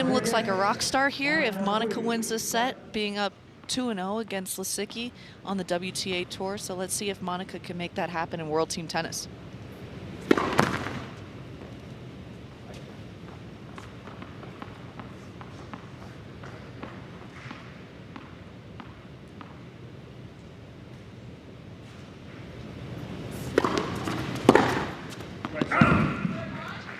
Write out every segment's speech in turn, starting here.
Kim looks like a rock star here if Monica wins this set, being up 2-0 against Lisicki on the WTA Tour. So let's see if Monica can make that happen in World Team Tennis.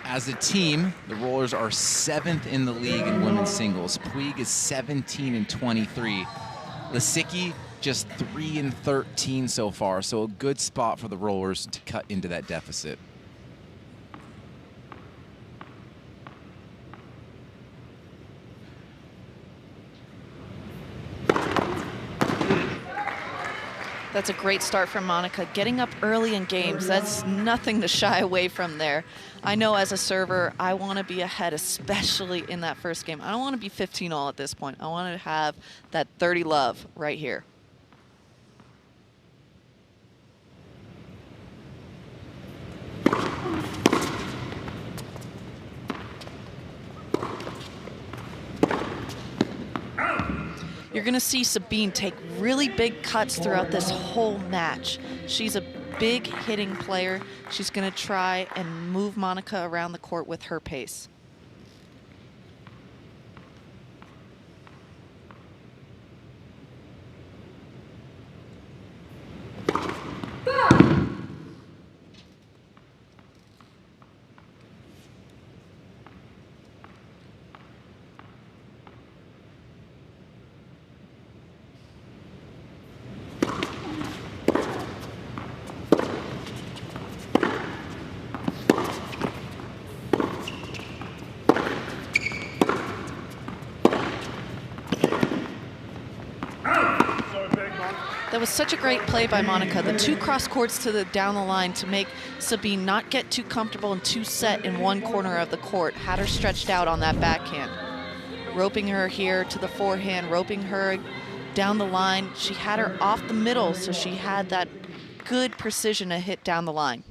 As a team, the Rollers are 7th in the league in women's singles. Puig is 17-23. Lisicki just 3-13 so far, so a good spot for the Rollers to cut into that deficit. That's a great start from Monica. Getting up early in games, that's nothing to shy away from there. I know as a server, I want to be ahead, especially in that first game. I don't want to be 15-all at this point. I want to have that 30 love right here. You're going to see Sabine take really big cuts throughout this whole match. She's a big hitting player. She's going to try and move Monica around the court with her pace. That was such a great play by Monica. The 2 cross courts to the down the line to make Sabine not get too comfortable and too set in one corner of the court. Had her stretched out on that backhand. Roping her here to the forehand, roping her down the line. She had her off the middle, so she had that good precision to hit down the line.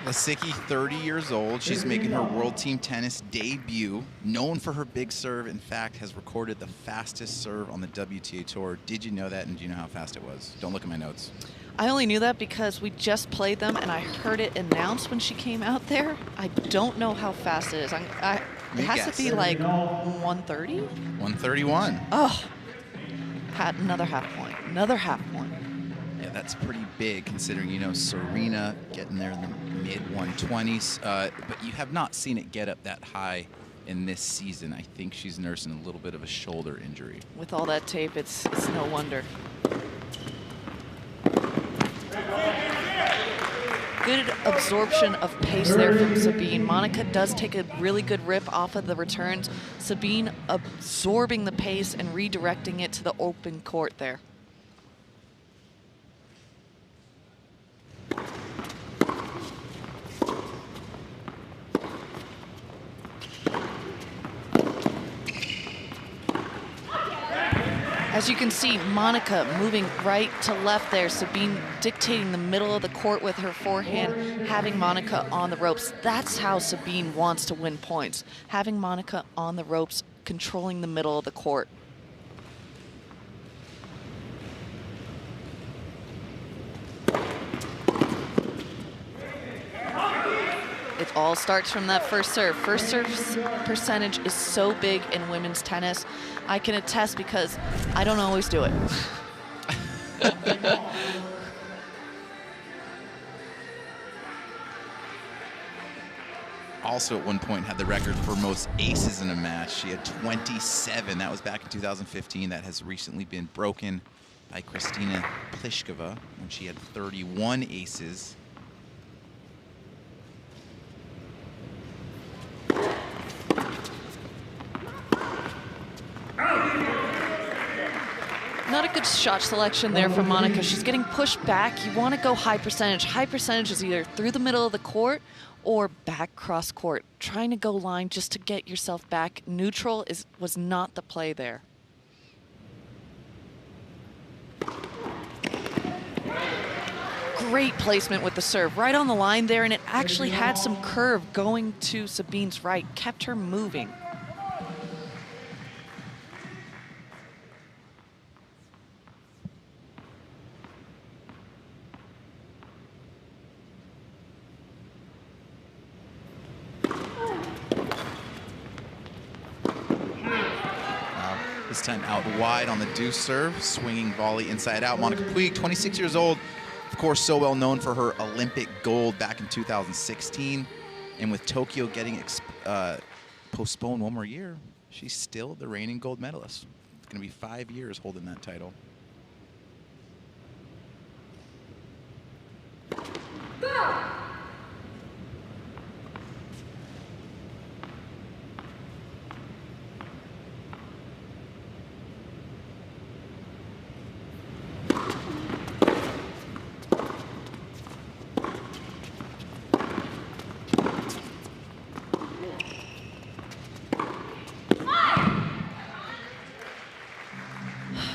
Lisicki, 30 years old. She's making her World Team Tennis debut. Known for her big serve, in fact, has recorded the fastest serve on the WTA Tour. Did you know that, and do you know how fast it was? Don't look at my notes. I only knew that because we just played them, and I heard it announced when she came out there. I don't know how fast it is. It has to be like 130? 131. Oh, had another half point. Another half point. Yeah, that's pretty big considering, you know, Serena getting there in the mid-120s. But you have not seen it get up that high in this season. I think she's nursing a little bit of a shoulder injury. With all that tape, it's no wonder. Good absorption of pace there from Sabine. Monica does take a really good rip off of the returns. Sabine absorbing the pace and redirecting it to the open court there. As you can see, Monica moving right to left there. Sabine dictating the middle of the court with her forehand, having Monica on the ropes. That's how Sabine wants to win points. Having Monica on the ropes, controlling the middle of the court. It all starts from that first serve. First serve percentage is so big in women's tennis. I can attest because I don't always do it. Also at one point had the record for most aces in a match. She had 27. That was back in 2015. That has recently been broken by Kristina Pliskova when she had 31 aces. Not a good shot selection there from Monica. She's getting pushed back. You want to go high percentage. High percentage is either through the middle of the court or back cross court. Trying to go line just to get yourself back neutral was not the play there. Great placement with the serve, right on the line there, and it actually had some curve going to Sabine's right, kept her moving. This time out wide on the deuce serve, swinging volley inside out. Monica Puig, 26 years old, of course, so well known for her Olympic gold back in 2016. And with Tokyo getting postponed one more year, she's still the reigning gold medalist. It's going to be 5 years holding that title. Go!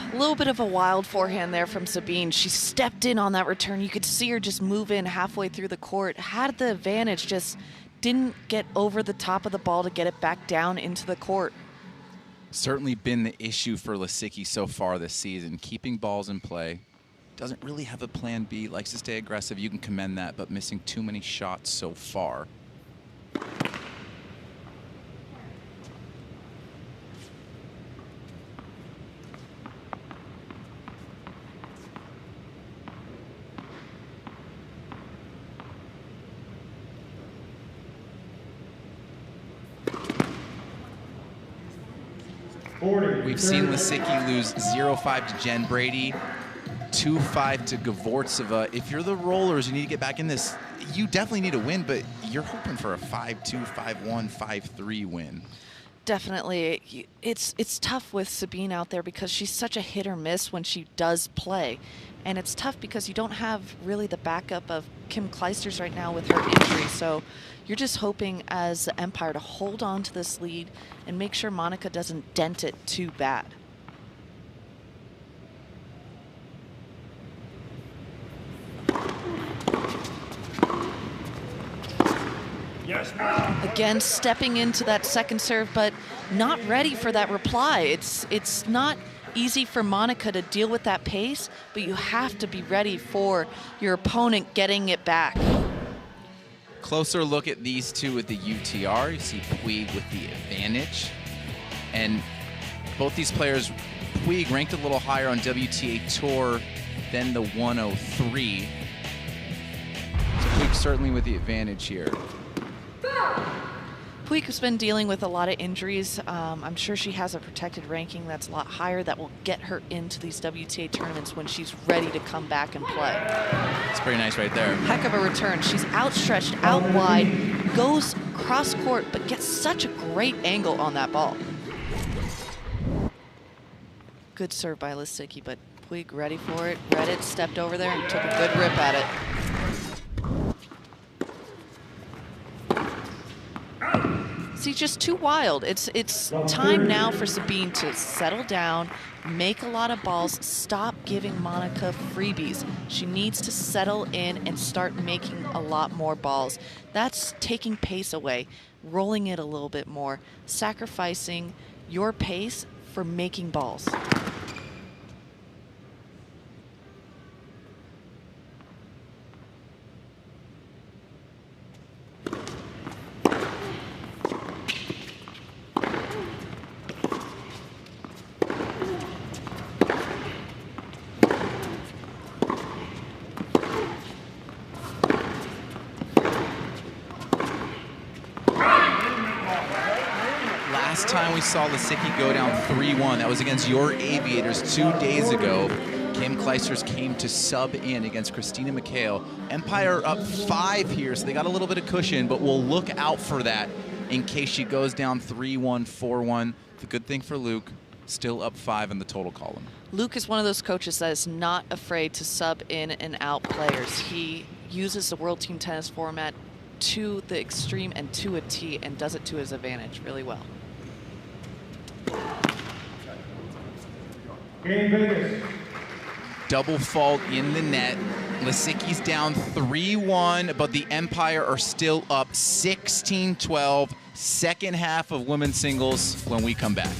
A little bit of a wild forehand there from Sabine. She stepped in on that return. You could see her just move in halfway through the court, had the advantage, just didn't get over the top of the ball to get it back down into the court. Certainly been the issue for Lisicki so far this season, keeping balls in play. Doesn't really have a plan B, likes to stay aggressive. You can commend that, but missing too many shots so far. We've seen Lisicki lose 0-5 to Jen Brady, 2-5 to Gavortseva. If you're the Rollers, you need to get back in this. You definitely need a win, but you're hoping for a 5-2, 5-1, 5-3 win. Definitely. It's tough with Sabine out there because she's such a hit or miss when she does play. And it's tough because you don't have really the backup of Kim Clijsters right now with her injury. So you're just hoping as the Empire to hold on to this lead and make sure Monica doesn't dent it too bad. Yes, ma'am. Again, stepping into that second serve, but not ready for that reply. It's not easy for Monica to deal with that pace, but you have to be ready for your opponent getting it back. Closer look at these two with the UTR. You see Puig with the advantage. And both these players, Puig ranked a little higher on WTA Tour than the 103. So Puig certainly with the advantage here. Puig has been dealing with a lot of injuries. I'm sure she has a protected ranking that's a lot higher that will get her into these WTA tournaments when she's ready to come back and play. It's pretty nice right there. Heck of a return. She's outstretched, out wide, goes cross court, but gets such a great angle on that ball. Good serve by Lisicki, but Puig ready for it, read it, stepped over there, and took a good rip at it. See, just too wild. It's time now for Sabine to settle down, make a lot of balls, stop giving Monica freebies. She needs to settle in and start making a lot more balls. That's taking pace away, rolling it a little bit more, sacrificing your pace for making balls. Last time we saw Lisicki go down 3-1, that was against your Aviators 2 days ago. Kim Clijsters came to sub in against Christina McHale. Empire up 5 here, so they got a little bit of cushion, but we'll look out for that in case she goes down 3-1, 4-1. The good thing for Luke, still up 5 in the total column. Luke is one of those coaches that is not afraid to sub in and out players. He uses the World Team Tennis format to the extreme and to a T and does it to his advantage really well. Game Vegas. double fault in the net. Lisicki's down 3-1, but the Empire are still up 16-12. Second half of women's singles when we come back.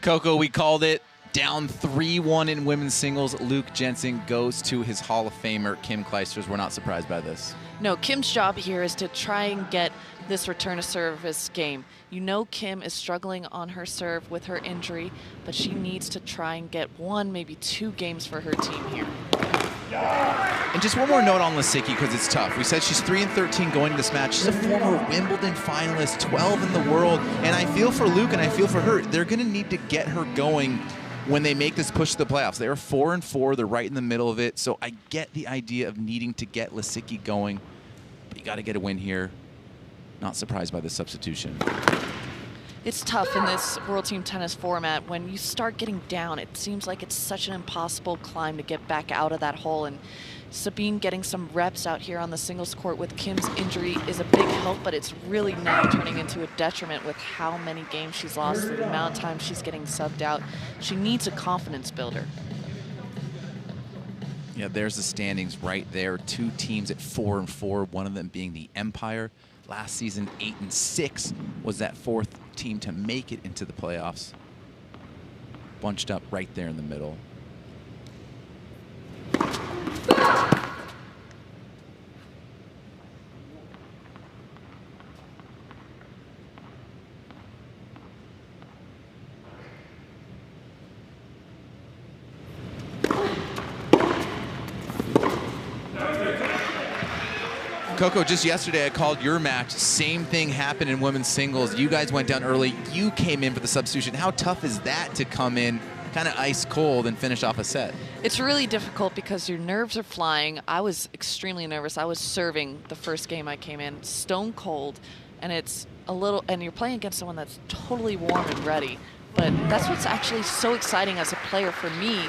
Coco, we called it. Down 3-1 in women's singles. Luke Jensen goes to his Hall of Famer, Kim Clijsters. We're not surprised by this. No, Kim's job here is to try and get this return to service game. You know Kim is struggling on her serve with her injury, but she needs to try and get 1, maybe 2 games for her team here. And just one more note on Lisicki, because it's tough. We said she's 3-13 going to this match. She's a former Wimbledon finalist, 12 in the world. And I feel for Luke and I feel for her. They're going to need to get her going when they make this push to the playoffs. They are 4-4. They're right in the middle of it. So I get the idea of needing to get Lisicki going. But you got to get a win here. Not surprised by the substitution. It's tough in this World Team Tennis format. When you start getting down, it seems like it's such an impossible climb to get back out of that hole. And Sabine getting some reps out here on the singles court with Kim's injury is a big help, but it's really now turning into a detriment with how many games she's lost, the amount of time she's getting subbed out. She needs a confidence builder. Yeah, there's the standings right there. 2 teams at 4-4, one of them being the Empire. Last season, 8-6 was that 4th team to make it into the playoffs. Bunched up right there in the middle. Coco, just yesterday I called your match. Same thing happened in women's singles. You guys went down early. You came in for the substitution. How tough is that to come in kind of ice cold and finish off a set? It's really difficult because your nerves are flying. I was extremely nervous. I was serving the first game I came in, stone cold, and it's a little, and you're playing against someone that's totally warm and ready. But that's what's actually so exciting as a player for me,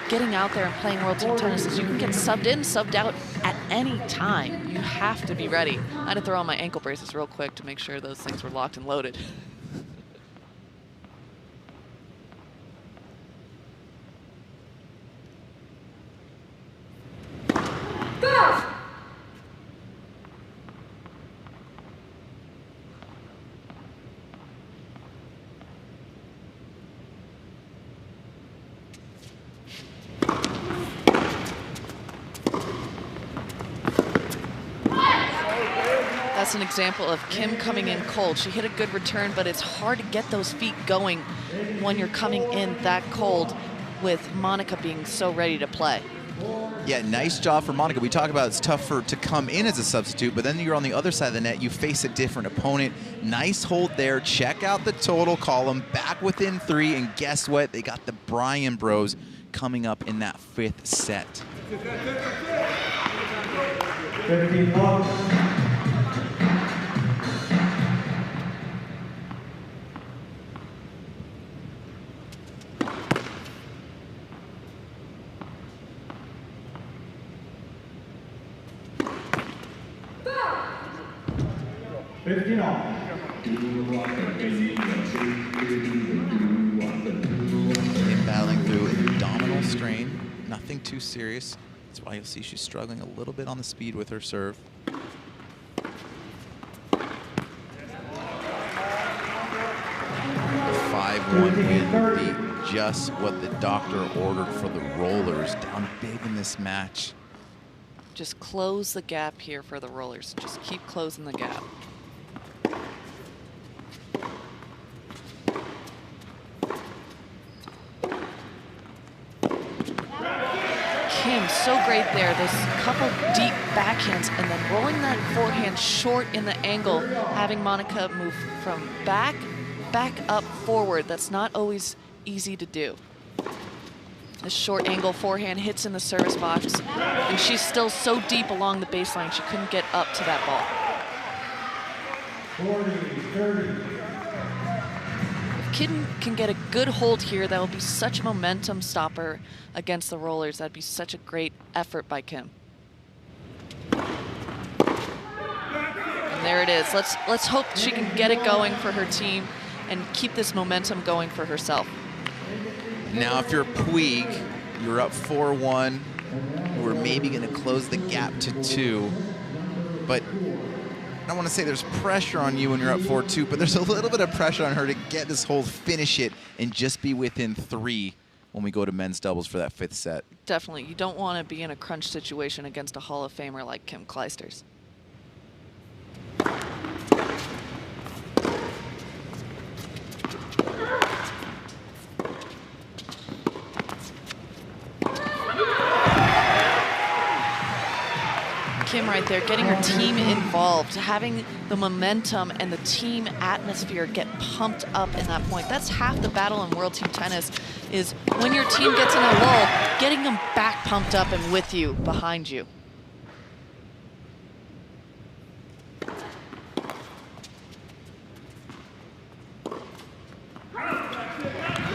getting out there and playing World Team Tennis, is you can get subbed in, subbed out at any time. You have to be ready. I had to throw on my ankle braces real quick to make sure those things were locked and loaded. Go! That's an example of Kim coming in cold. She hit a good return, but it's hard to get those feet going when you're coming in that cold with Monica being so ready to play. Yeah, nice job for Monica. We talk about it's tough to come in as a substitute, but then you're on the other side of the net. You face a different opponent. Nice hold there. Check out the total column. Back within 3, and guess what? They got the Bryan Bros coming up in that 5th set. 15 love. Battling through an abdominal strain, nothing too serious. That's why you'll see she's struggling a little bit on the speed with her serve. The 5-1 win would be just what the doctor ordered for the Rollers. Down big in this match. Just close the gap here for the Rollers. Just keep closing the gap. Kim, so great there. Those couple deep backhands and then rolling that forehand short in the angle, having Monica move from back up, forward. That's not always easy to do. The short angle forehand hits in the service box, and she's still so deep along the baseline, she couldn't get up to that ball. 40-30. If Kim can get a good hold here, that will be such a momentum stopper against the Rollers. That'd be such a great effort by Kim. And there it is. Let's hope she can get it going for her team. and keep this momentum going for herself. Now, if you're Puig, you're up 4-1. We're maybe going to close the gap to 2. But I don't want to say there's pressure on you when you're up 4-2, but there's a little bit of pressure on her to get this whole finish it and just be within 3 when we go to men's doubles for that 5th set. Definitely. You don't want to be in a crunch situation against a Hall of Famer like Kim Clijsters. Kim right there getting her team involved, having the momentum and the team atmosphere get pumped up in that point. That's half the battle in World Team Tennis, is when your team gets in a lull, getting them back pumped up and with you, behind you.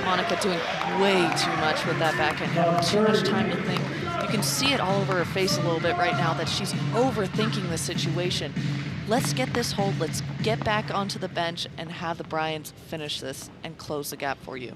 Monica doing way too much with that backhand, having too much time to think. You can see it all over her face a little bit right now that she's overthinking the situation. Let's get this hold. Let's get back onto the bench and have the Bryans finish this and close the gap for you.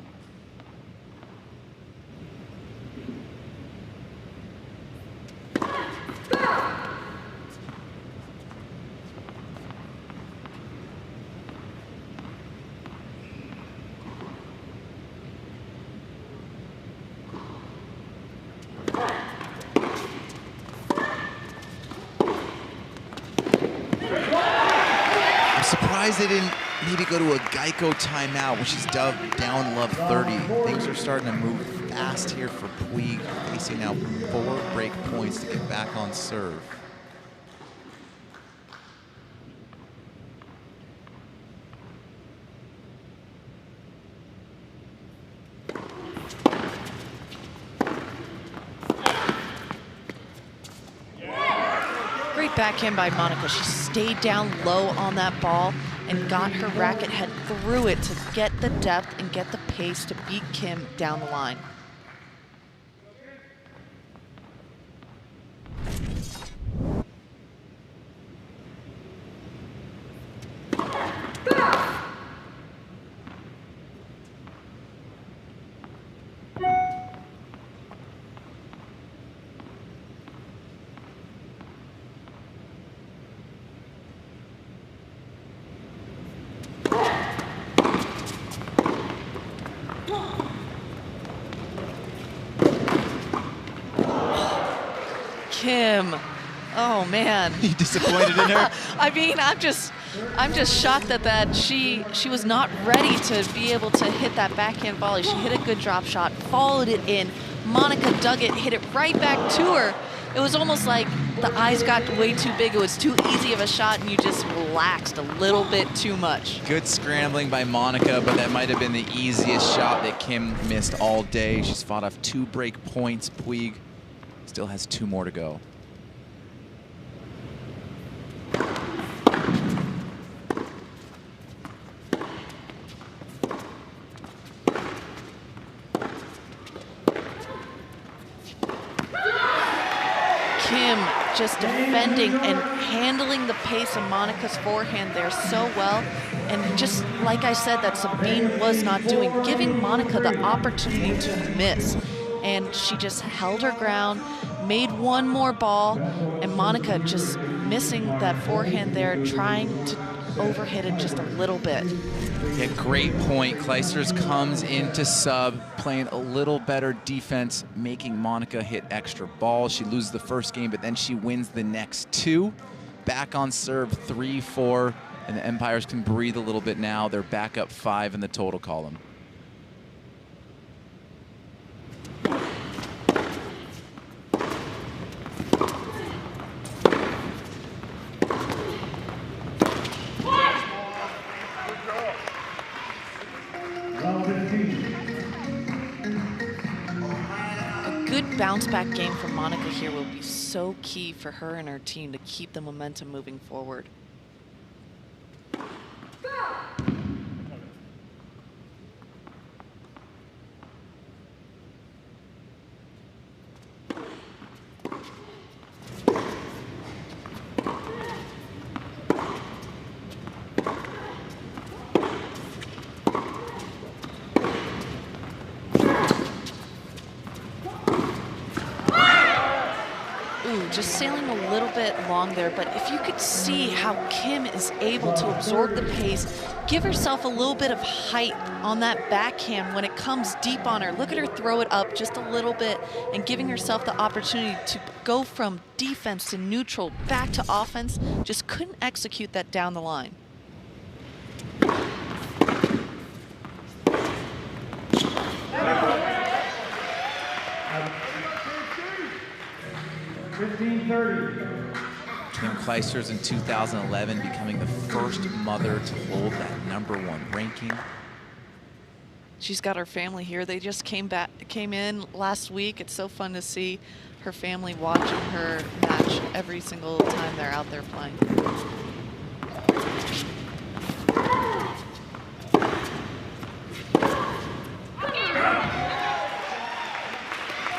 Surprised they didn't maybe go to a Geico timeout, which is down love 30. Things are starting to move fast here for Puig, facing now 4 break points to get back on serve. Great backhand by Monica. She stayed down low on that ball and got her racket head through it to get the depth and get the pace to beat Kim down the line. Kim, oh man. You disappointed in her? I mean, I'm just shocked that she was not ready to be able to hit that backhand volley. She hit a good drop shot, followed it in. Monica dug it, hit it right back to her. It was almost like the eyes got way too big. It was too easy of a shot and you just relaxed a little bit too much. Good scrambling by Monica, but that might have been the easiest shot that Kim missed all day. She's fought off 2 break points. Puig still has 2 more to go. Kim just defending and handling the pace of Monica's forehand there so well. And just like I said, that Sabine was not doing, giving Monica the opportunity to miss. And she just held her ground, made 1 more ball, and Monica just missing that forehand there, trying to overhit it just a little bit. Yeah, great point. Clijsters comes into sub, playing a little better defense, making Monica hit extra balls. She loses the first game, but then she wins the next 2. Back on serve 3-4, and the Empires can breathe a little bit now. They're back up 5 in the total column. Bounce back game from Monica here will be so key for her and her team to keep the momentum moving forward. just sailing a little bit long there, but if you could see how Kim is able to absorb the pace, give herself a little bit of height on that backhand when it comes deep on her. Look at her throw it up just a little bit and giving herself the opportunity to go from defense to neutral back to offense. Just couldn't execute that down the line. 15-30. Kim Clijsters in 2011 becoming the first mother to hold that #1 ranking. She's got her family here. They just came in last week. It's so fun to see her family watching her match every single time they're out there playing.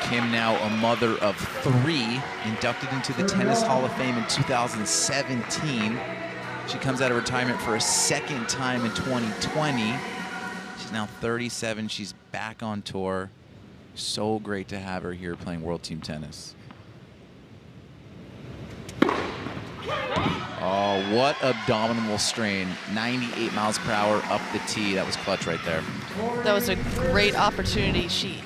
Kim now a mother of 3, inducted into the Tennis Hall of Fame in 2017. She comes out of retirement for a second time in 2020. She's now 37. She's back on tour. So great to have her here playing World Team Tennis. Oh, what abdominal strain. 98 miles per hour up the tee. That was clutch right there. That was a great opportunity. She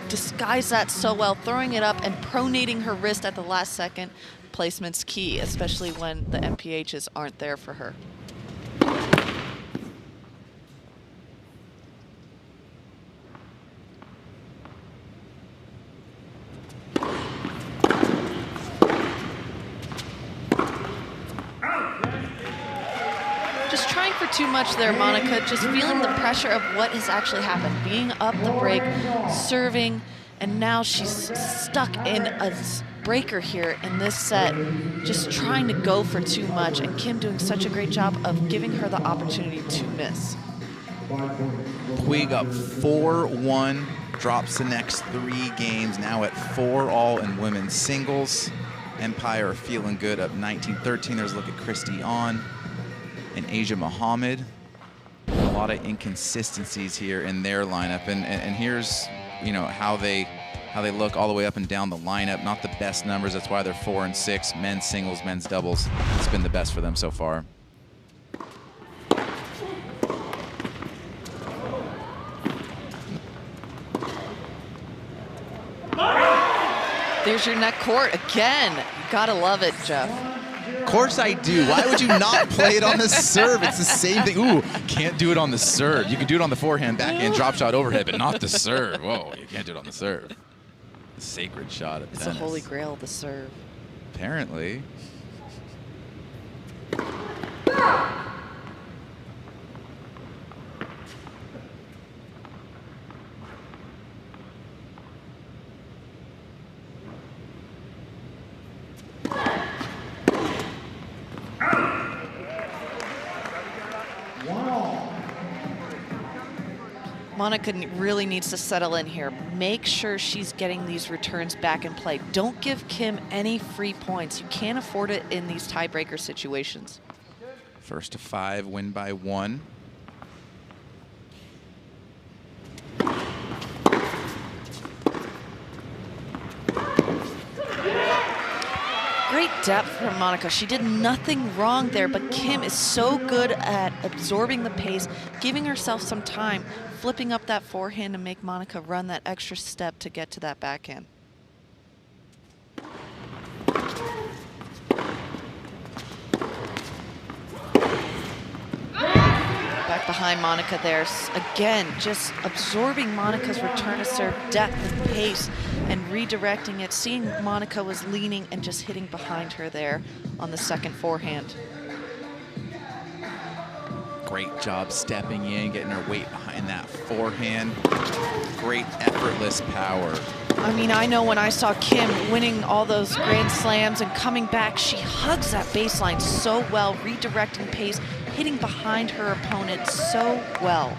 disguised that so well, throwing it up and pronating her wrist at the last second. Placement's key, especially when the MPHs aren't there for her. Just trying for too much there, Monica. Just feeling the pressure of what has actually happened. Being up the break, serving, and now she's stuck in a breaker here in this set. Just trying to go for too much, and Kim doing such a great job of giving her the opportunity to miss. Puig up 4-1, drops the next 3 games, now at 4-all in women's singles. Empire feeling good, up 19-13. There's a look at Christy On and Asia Muhammad. A lot of inconsistencies here in their lineup, and here's, you know, how they look all the way up and down the lineup. Not the best numbers. That's why they're 4 and 6. Men's singles, men's doubles. It's been the best for them so far. There's your net court again. You gotta love it, Jeff. Of course I do. Why would you not play it on the serve? It's the same thing. Ooh, can't do it on the serve. You can do it on the forehand, backhand, drop shot, overhead, but not the serve. Whoa, you can't do it on the serve. The sacred shot of tennis. It's the holy grail of the serve. Apparently. Monica really needs to settle in here. Make sure she's getting these returns back in play. Don't give Kim any free points. You can't afford it in these tiebreaker situations. First to 5, win by 1. Great depth from Monica. She did nothing wrong there, but Kim is so good at absorbing the pace, giving herself some time, flipping up that forehand to make Monica run that extra step to get to that backhand. Back behind Monica there. Again, just absorbing Monica's return to serve, depth and pace, and redirecting it. Seeing Monica was leaning and just hitting behind her there on the second forehand. Great job stepping in, getting her weight behind that forehand. Great effortless power. I mean, I know when I saw Kim winning all those Grand Slams and coming back, she hugs that baseline so well, redirecting pace, hitting behind her opponent so well.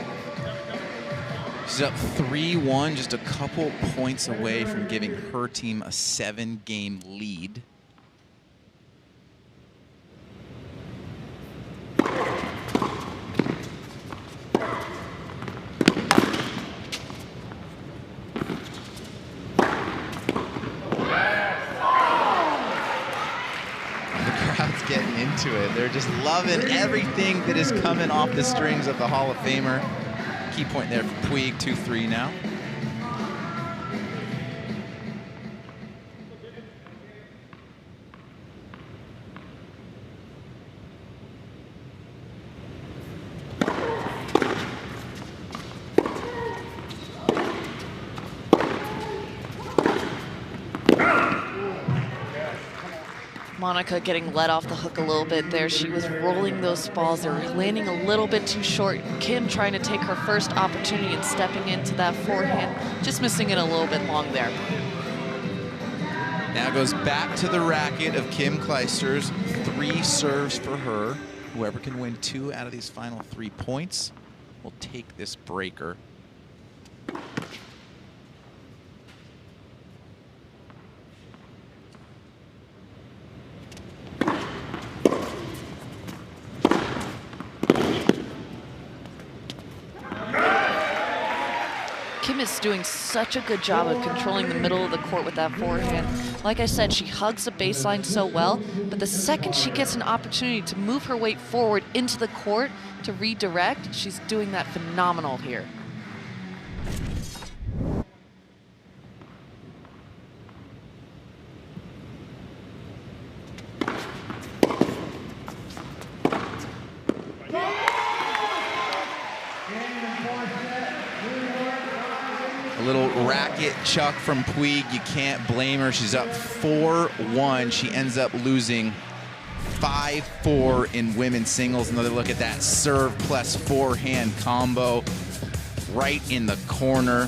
She's up 3-1, just a couple points away from giving her team a 7-game lead. into it. They're just loving everything that is coming off the strings of the Hall of Famer. Key point there for Puig, 2-3 now. Monica getting let off the hook a little bit there. She was rolling those balls. They were landing a little bit too short. Kim trying to take her first opportunity and stepping into that forehand, just missing it a little bit long there. Now goes back to the racket of Kim Clijsters. 3 serves for her. Whoever can win 2 out of these final 3 points will take this breaker. Kim is doing such a good job of controlling the middle of the court with that forehand. Like I said, she hugs the baseline so well, but the second she gets an opportunity to move her weight forward into the court to redirect, she's doing that phenomenal here. A little racket chuck from Puig. You can't blame her. She's up 4-1. She ends up losing 5-4 in women's singles. Another look at that serve plus forehand combo right in the corner.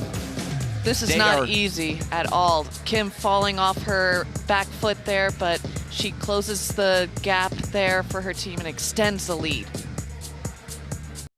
This is not easy at all. Kim falling off her back foot there, but she closes the gap there for her team and extends the lead.